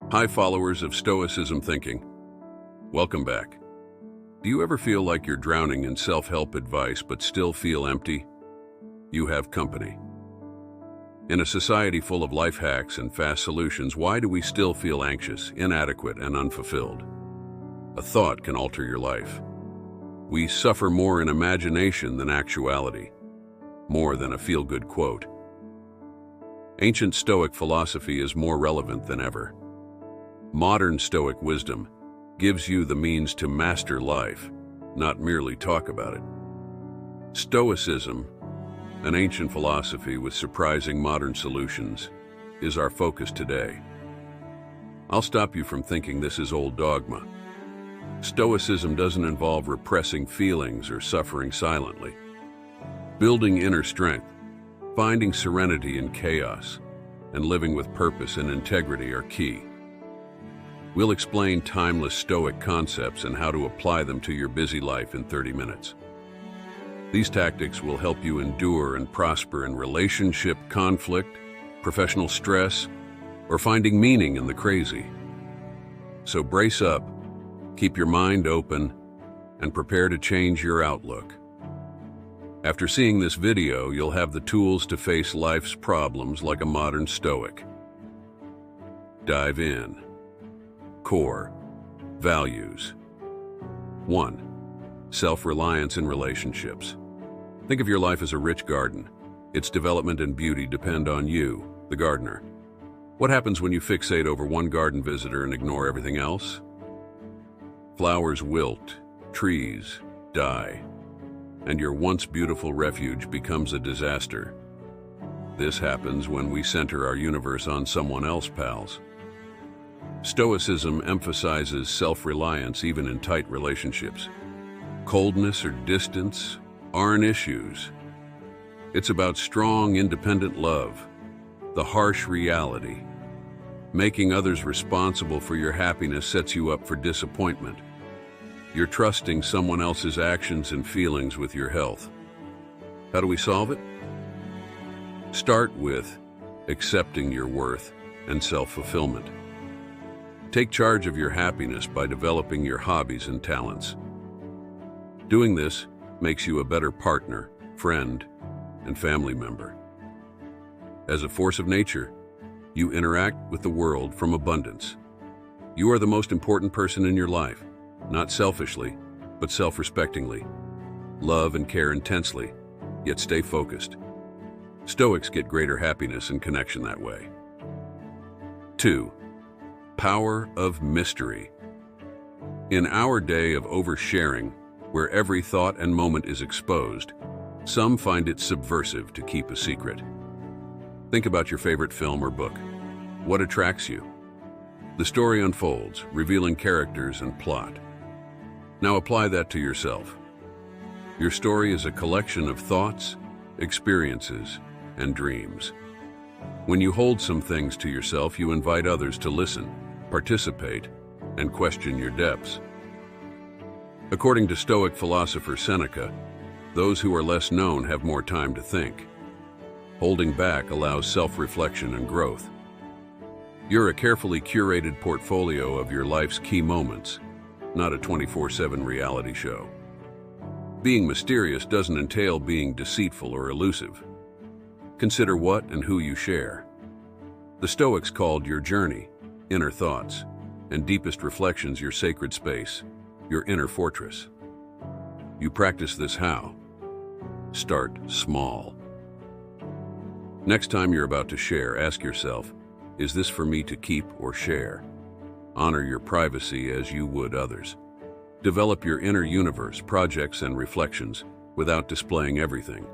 Hi, followers of Stoicism thinking. Welcome back. Do you ever feel like you're drowning in self-help advice but still feel empty? You have company. In a society full of life hacks and fast solutions, why do we still feel anxious, inadequate, and unfulfilled? A thought can alter your life. We suffer more in imagination than actuality, more than a feel-good quote. Ancient Stoic philosophy is more relevant than ever. Modern Stoic wisdom gives you the means to master life, not merely talk about it. Stoicism, an ancient philosophy with surprising modern solutions, is our focus today. I'll stop you from thinking this is old dogma. Stoicism doesn't involve repressing feelings or suffering silently. Building inner strength, finding serenity in chaos, and living with purpose and integrity are key. We'll explain timeless Stoic concepts and how to apply them to your busy life in 30 minutes. These tactics will help you endure and prosper in relationship conflict, professional stress, or finding meaning in the crazy. So brace up, keep your mind open, and prepare to change your outlook. After seeing this video, you'll have the tools to face life's problems like a modern Stoic. Dive in. Core values. 1. Self-reliance in relationships. Think of your life as a rich garden. Its development and beauty depend on you, the gardener. What happens when you fixate over one garden visitor and ignore everything else? Flowers wilt, trees die, and your once beautiful refuge becomes a disaster. This happens when we center our universe on someone else, pals. Stoicism emphasizes self-reliance even in tight relationships. Coldness or distance aren't issues. It's about strong, independent love, the harsh reality. Making others responsible for your happiness sets you up for disappointment. You're trusting someone else's actions and feelings with your health. How do we solve it? Start with accepting your worth and self-fulfillment. Take charge of your happiness by developing your hobbies and talents. Doing this makes you a better partner, friend, and family member. As a force of nature, you interact with the world from abundance. You are the most important person in your life, not selfishly, but self-respectingly. Love and care intensely, yet stay focused. Stoics get greater happiness and connection that way. 2. Power of mystery. In our day of oversharing, where every thought and moment is exposed, some find it subversive to keep a secret. Think about your favorite film or book. What attracts you? The story unfolds, revealing characters and plot. Now apply that to yourself. Your story is a collection of thoughts, experiences, and dreams. When you hold some things to yourself, you invite others to listen, participate, and question your depths. According to Stoic philosopher Seneca, those who are less known have more time to think. Holding back allows self-reflection and growth. You're a carefully curated portfolio of your life's key moments, not a 24/7 reality show. Being mysterious doesn't entail being deceitful or elusive. Consider what and who you share. The Stoics called your journey, inner thoughts, and deepest reflections your sacred space, your inner fortress. You practice this how? Start small. Next time you're about to share, ask yourself, is this for me to keep or share? Honor your privacy as you would others. Develop your inner universe, projects, and reflections without displaying everything.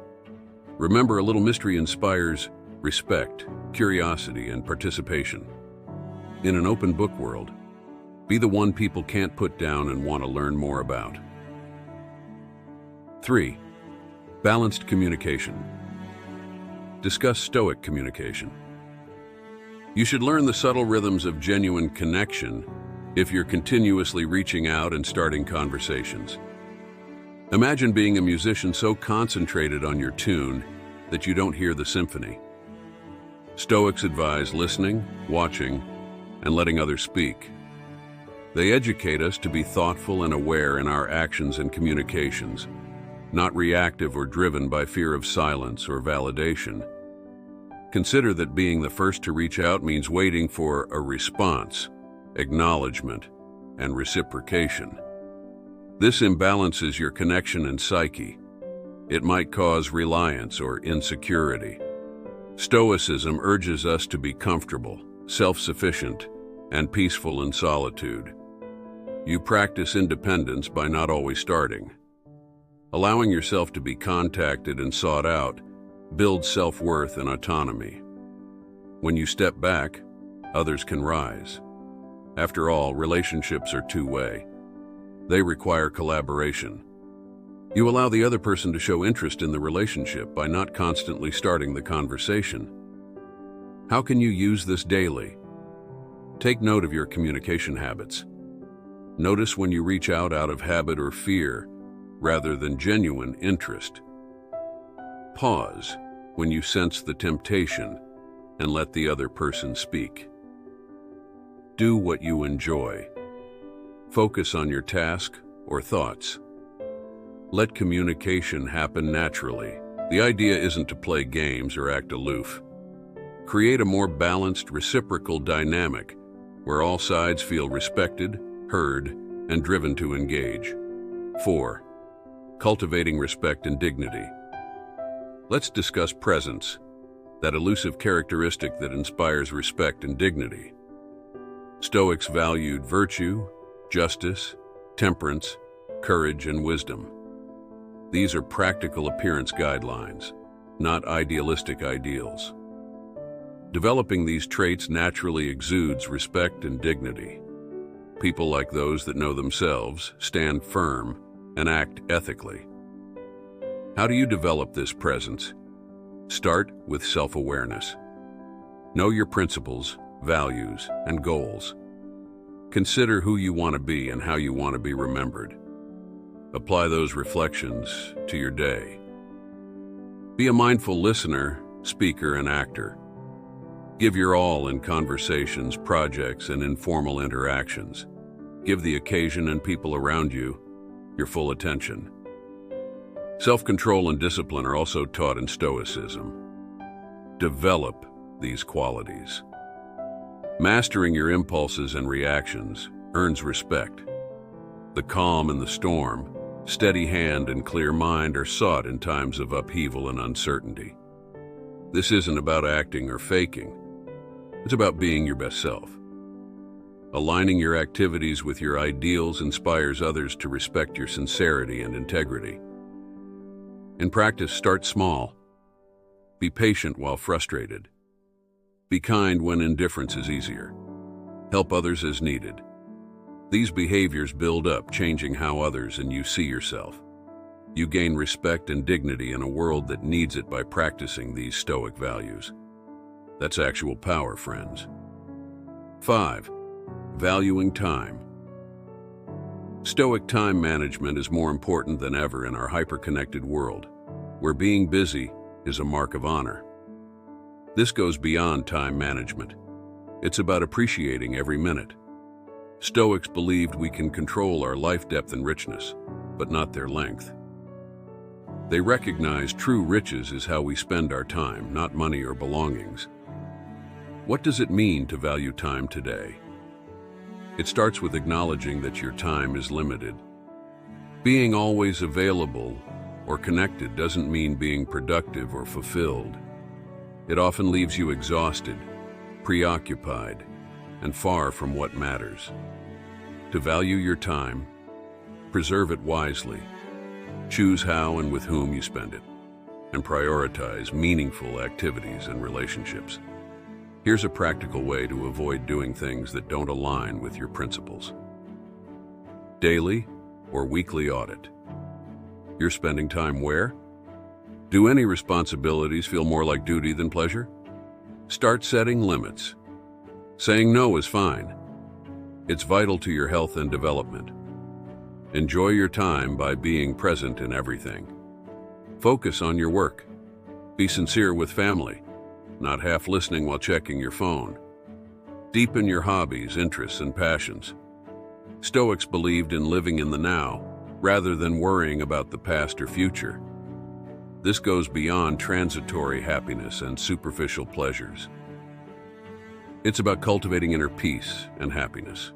Remember, a little mystery inspires respect, curiosity, and participation. In an open book world, be the one people can't put down and want to learn more about. 3. Balanced communication. Discuss Stoic communication. You should learn the subtle rhythms of genuine connection if you're continuously reaching out and starting conversations. Imagine being a musician so concentrated on your tune that you don't hear the symphony. Stoics advise listening, watching, and letting others speak. They educate us to be thoughtful and aware in our actions and communications, not reactive or driven by fear of silence or validation. Consider that being the first to reach out means waiting for a response, acknowledgement, and reciprocation. This imbalances your connection and psyche. It might cause reliance or insecurity. Stoicism urges us to be comfortable, self-sufficient, and peaceful in solitude. You practice independence by not always starting. Allowing yourself to be contacted and sought out builds self-worth and autonomy. When you step back, others can rise. After all, relationships are two-way. They require collaboration. You allow the other person to show interest in the relationship by not constantly starting the conversation. How can you use this daily? Take note of your communication habits. Notice when you reach out of habit or fear, rather than genuine interest. Pause when you sense the temptation and let the other person speak. Do what you enjoy. Focus on your task or thoughts. Let communication happen naturally. The idea isn't to play games or act aloof. Create a more balanced, reciprocal dynamic where all sides feel respected, heard, and driven to engage. 4. Cultivating respect and dignity. Let's discuss presence, that elusive characteristic that inspires respect and dignity. Stoics valued virtue, justice, temperance, courage, and wisdom. These are practical appearance guidelines, not idealistic ideals. Developing these traits naturally exudes respect and dignity. People like those that know themselves, stand firm, and act ethically. How do you develop this presence? Start with self-awareness. Know your principles, values, and goals. Consider who you want to be and how you want to be remembered. Apply those reflections to your day. Be a mindful listener, speaker, and actor. Give your all in conversations, projects, and informal interactions. Give the occasion and people around you your full attention. Self-control and discipline are also taught in Stoicism. Develop these qualities. Mastering your impulses and reactions earns respect. The calm in the storm, steady hand, and clear mind are sought in times of upheaval and uncertainty. This isn't about acting or faking. It's about being your best self. Aligning your activities with your ideals inspires others to respect your sincerity and integrity. In practice, start small. Be patient while frustrated. Be kind when indifference is easier. Help others as needed. These behaviors build up, changing how others and you see yourself. You gain respect and dignity in a world that needs it by practicing these Stoic values. That's actual power, friends. 5. Valuing time. Stoic time management is more important than ever in our hyper-connected world, where being busy is a mark of honor. This goes beyond time management. It's about appreciating every minute. Stoics believed we can control our life depth and richness, but not their length. They recognized true riches is how we spend our time, not money or belongings. What does it mean to value time today? It starts with acknowledging that your time is limited. Being always available or connected doesn't mean being productive or fulfilled. It often leaves you exhausted, preoccupied, and far from what matters. To value your time, preserve it wisely. Choose how and with whom you spend it, and prioritize meaningful activities and relationships. Here's a practical way to avoid doing things that don't align with your principles. Daily or weekly audit. You're spending time where? Do any responsibilities feel more like duty than pleasure? Start setting limits. Saying no is fine. It's vital to your health and development. Enjoy your time by being present in everything. Focus on your work. Be sincere with family, not half listening while checking your phone. Deepen your hobbies, interests, and passions. Stoics believed in living in the now, rather than worrying about the past or future. This goes beyond transitory happiness and superficial pleasures. It's about cultivating inner peace and happiness.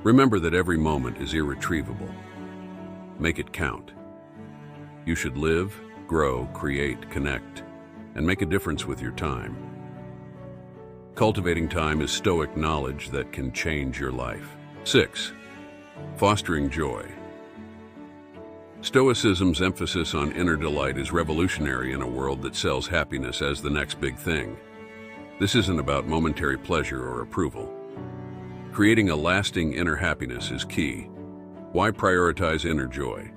Remember that every moment is irretrievable. Make it count. You should live, grow, create, connect, and make a difference with your time. Cultivating time is Stoic knowledge that can change your life. 6. Fostering joy. Stoicism's emphasis on inner delight is revolutionary in a world that sells happiness as the next big thing. This isn't about momentary pleasure or approval. Creating a lasting inner happiness is key. Why prioritize inner joy?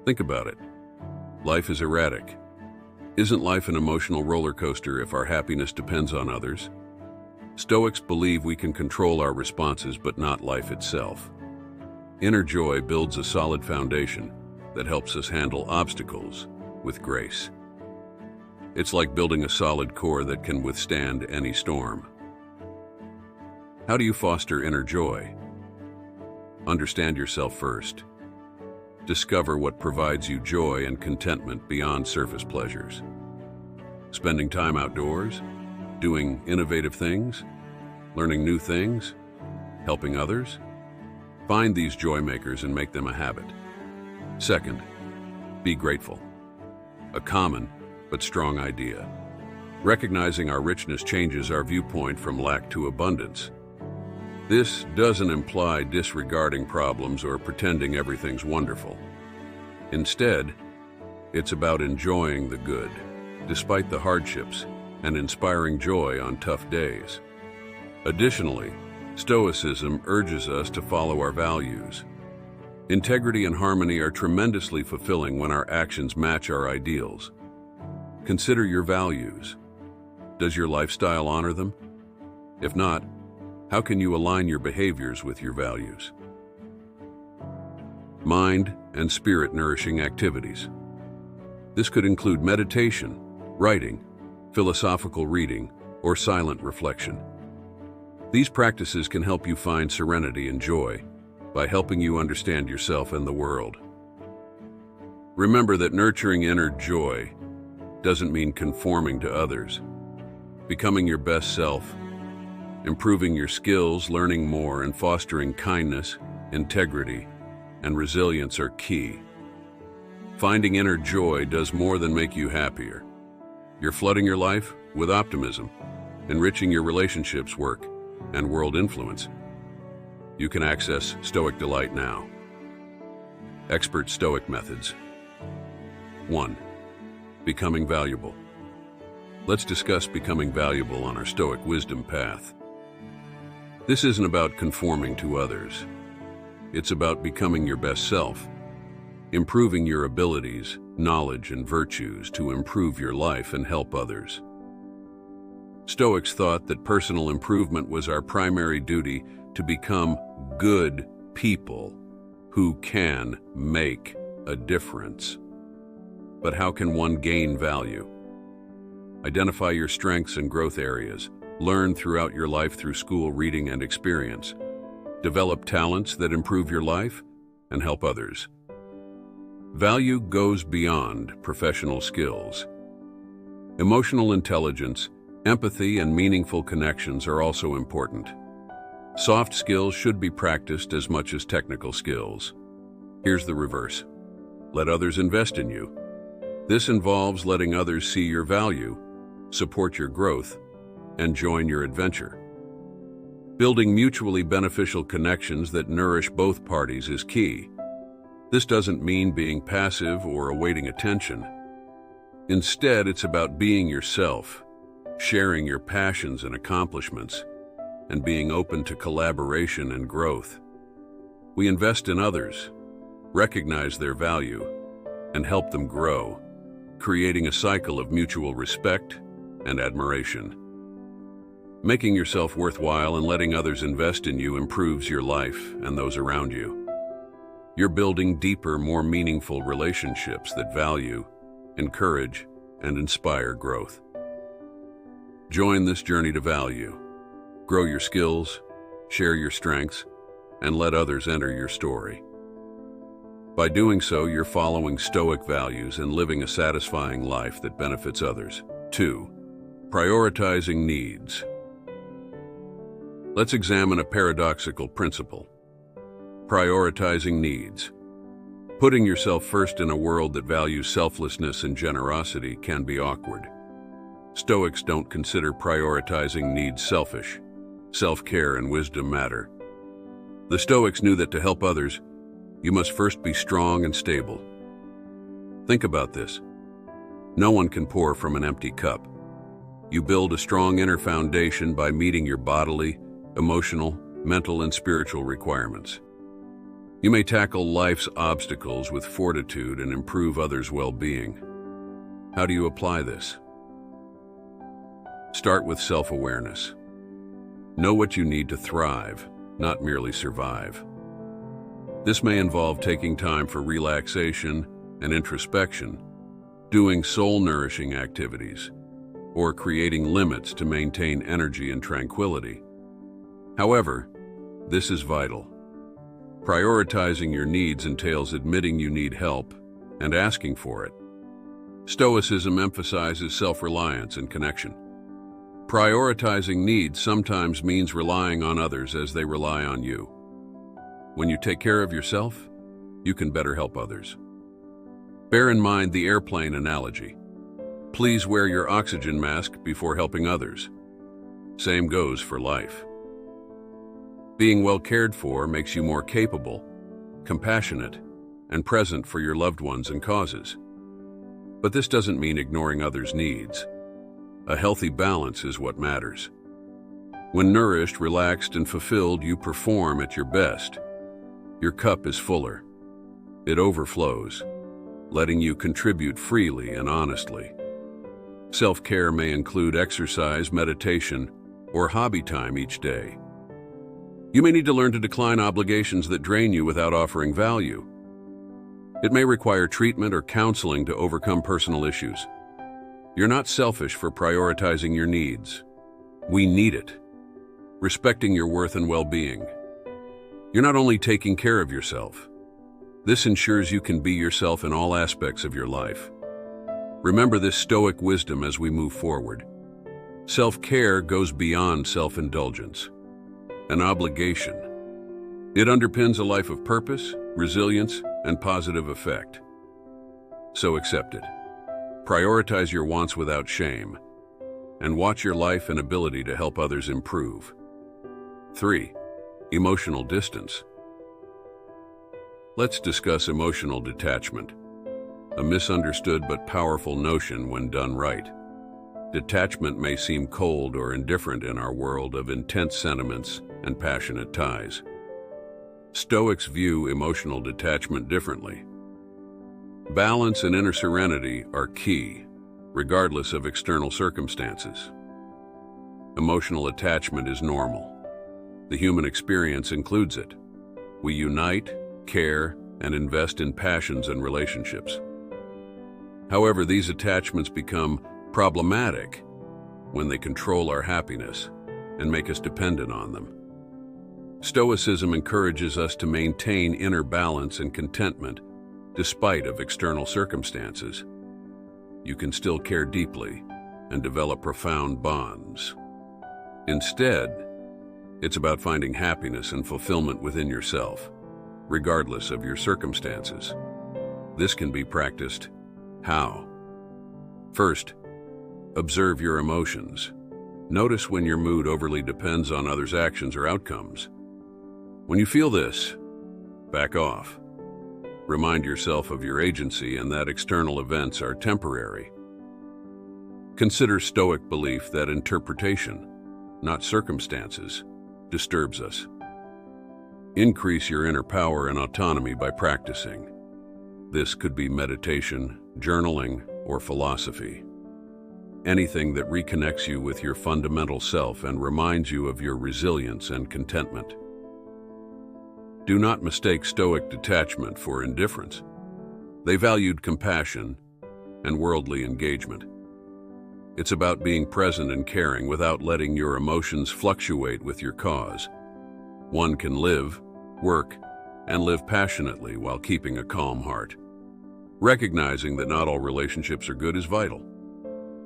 Think about it. Life is erratic. Isn't life an emotional roller coaster if our happiness depends on others? Stoics believe we can control our responses, but not life itself. Inner joy builds a solid foundation that helps us handle obstacles with grace. It's like building a solid core that can withstand any storm. How do you foster inner joy? Understand yourself first. Discover what provides you joy and contentment beyond surface pleasures. Spending time outdoors, doing innovative things, learning new things, helping others. Find these joy makers and make them a habit. Second, be grateful. A common but strong idea. Recognizing our richness changes our viewpoint from lack to abundance. This doesn't imply disregarding problems or pretending everything's wonderful. Instead, it's about enjoying the good, despite the hardships, and inspiring joy on tough days. Additionally, Stoicism urges us to follow our values. Integrity and harmony are tremendously fulfilling when our actions match our ideals. Consider your values. Does your lifestyle honor them? If not, how can you align your behaviors with your values? Mind and spirit nourishing activities. This could include meditation, writing, philosophical reading, or silent reflection. These practices can help you find serenity and joy by helping you understand yourself and the world. Remember that nurturing inner joy doesn't mean conforming to others. Becoming your best self, improving your skills, learning more, and fostering kindness, integrity, and resilience are key. Finding inner joy does more than make you happier. You're flooding your life with optimism, enriching your relationships, work, and world influence. You can access Stoic Delight now. Expert Stoic methods. 1. Becoming valuable. Let's discuss becoming valuable on our Stoic wisdom path. This isn't about conforming to others. It's about becoming your best self, improving your abilities, knowledge, and virtues to improve your life and help others. Stoics thought that personal improvement was our primary duty to become good people who can make a difference. But how can one gain value? Identify your strengths and growth areas. Learn throughout your life through school, reading, and experience. Develop talents that improve your life and help others. Value goes beyond professional skills. Emotional intelligence, empathy, and meaningful connections are also important. Soft skills should be practiced as much as technical skills. Here's the reverse. Let others invest in you. This involves letting others see your value, support your growth, and join your adventure. Building mutually beneficial connections that nourish both parties is key. This doesn't mean being passive or awaiting attention. Instead, it's about being yourself, sharing your passions and accomplishments, and being open to collaboration and growth. We invest in others, recognize their value, and help them grow, creating a cycle of mutual respect and admiration. Making yourself worthwhile and letting others invest in you improves your life and those around you. You're building deeper, more meaningful relationships that value, encourage, and inspire growth. Join this journey to value. Grow your skills, share your strengths, and let others enter your story. By doing so, you're following Stoic values and living a satisfying life that benefits others. 2. Prioritizing needs. Let's examine a paradoxical principle. Prioritizing needs. Putting yourself first in a world that values selflessness and generosity can be awkward. Stoics don't consider prioritizing needs selfish. Self-care and wisdom matter. The Stoics knew that to help others, you must first be strong and stable. Think about this. No one can pour from an empty cup. You build a strong inner foundation by meeting your bodily, emotional, mental, and spiritual requirements. You may tackle life's obstacles with fortitude and improve others' well-being. How do you apply this? Start with self-awareness. Know what you need to thrive, not merely survive. This may involve taking time for relaxation and introspection, doing soul-nourishing activities, or creating limits to maintain energy and tranquility. However, this is vital. Prioritizing your needs entails admitting you need help and asking for it. Stoicism emphasizes self-reliance and connection. Prioritizing needs sometimes means relying on others as they rely on you. When you take care of yourself, you can better help others. Bear in mind the airplane analogy. Please wear your oxygen mask before helping others. Same goes for life. Being well cared for makes you more capable, compassionate, and present for your loved ones and causes. But this doesn't mean ignoring others' needs. A healthy balance is what matters. When nourished, relaxed, and fulfilled, you perform at your best. Your cup is fuller. It overflows, letting you contribute freely and honestly. Self-care may include exercise, meditation, or hobby time each day. You may need to learn to decline obligations that drain you without offering value. It may require treatment or counseling to overcome personal issues. You're not selfish for prioritizing your needs. We need it. Respecting your worth and well-being. You're not only taking care of yourself. This ensures you can be yourself in all aspects of your life. Remember this Stoic wisdom as we move forward. Self-care goes beyond self-indulgence. An obligation. It underpins a life of purpose, resilience, and positive effect. So accept it. Prioritize your wants without shame, and watch your life and ability to help others improve. 3. Emotional distance. Let's discuss emotional detachment, a misunderstood but powerful notion when done right. Detachment may seem cold or indifferent in our world of intense sentiments and passionate ties. Stoics view emotional detachment differently. Balance and inner serenity are key, regardless of external circumstances. Emotional attachment is normal. The human experience includes it. We unite, care, and invest in passions and relationships. However, these attachments become problematic when they control our happiness and make us dependent on them. Stoicism encourages us to maintain inner balance and contentment despite of external circumstances. You can still care deeply and develop profound bonds. Instead, it's about finding happiness and fulfillment within yourself, regardless of your circumstances. This can be practiced. How? First, observe your emotions. Notice when your mood overly depends on others' actions or outcomes. When you feel this, back off. Remind yourself of your agency and that external events are temporary. Consider Stoic belief that interpretation, not circumstances, disturbs us. Increase your inner power and autonomy by practicing. This could be meditation, journaling, or philosophy. Anything that reconnects you with your fundamental self and reminds you of your resilience and contentment. Do not mistake Stoic detachment for indifference. They valued compassion and worldly engagement. It's about being present and caring without letting your emotions fluctuate with your cause. One can live, work, and live passionately while keeping a calm heart. Recognizing that not all relationships are good is vital.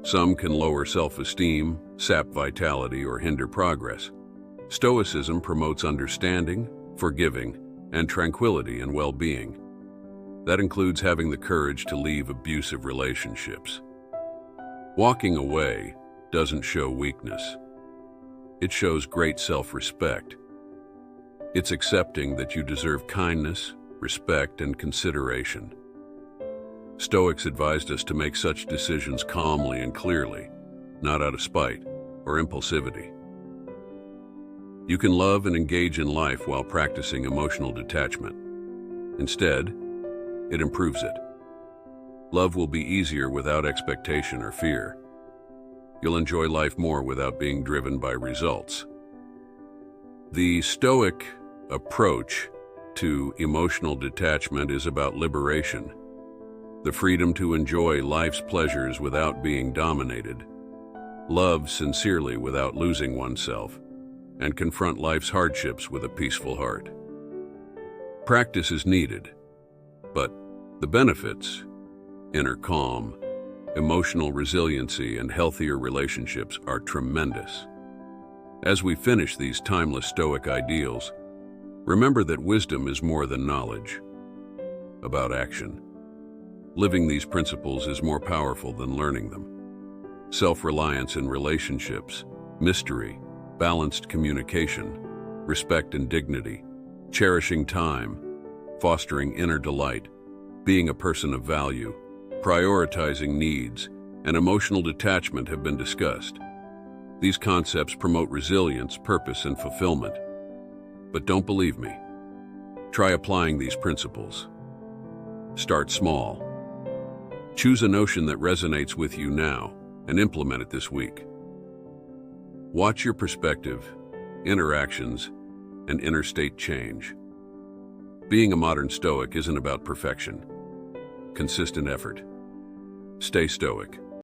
Some can lower self-esteem, sap vitality, or hinder progress. Stoicism promotes understanding, forgiving, and tranquility and well-being. That includes having the courage to leave abusive relationships. Walking away doesn't show weakness. It shows great self-respect. It's accepting that you deserve kindness, respect, and consideration. Stoics advised us to make such decisions calmly and clearly, not out of spite or impulsivity. You can love and engage in life while practicing emotional detachment. Instead, it improves it. Love will be easier without expectation or fear. You'll enjoy life more without being driven by results. The Stoic approach to emotional detachment is about liberation, the freedom to enjoy life's pleasures without being dominated, love sincerely without losing oneself, and confront life's hardships with a peaceful heart. Practice is needed, but the benefits, inner calm, emotional resiliency, and healthier relationships are tremendous. As we finish these timeless Stoic ideals, remember that wisdom is more than knowledge, about action. Living these principles is more powerful than learning them. Self-reliance in relationships, mystery, balanced communication, respect and dignity, cherishing time, fostering inner delight, being a person of value, prioritizing needs, and emotional detachment have been discussed. These concepts promote resilience, purpose, and fulfillment. But don't believe me. Try applying these principles. Start small. Choose a notion that resonates with you now and implement it this week. Watch your perspective, interactions, and inner state change. Being a modern Stoic isn't about perfection. Consistent effort. Stay Stoic.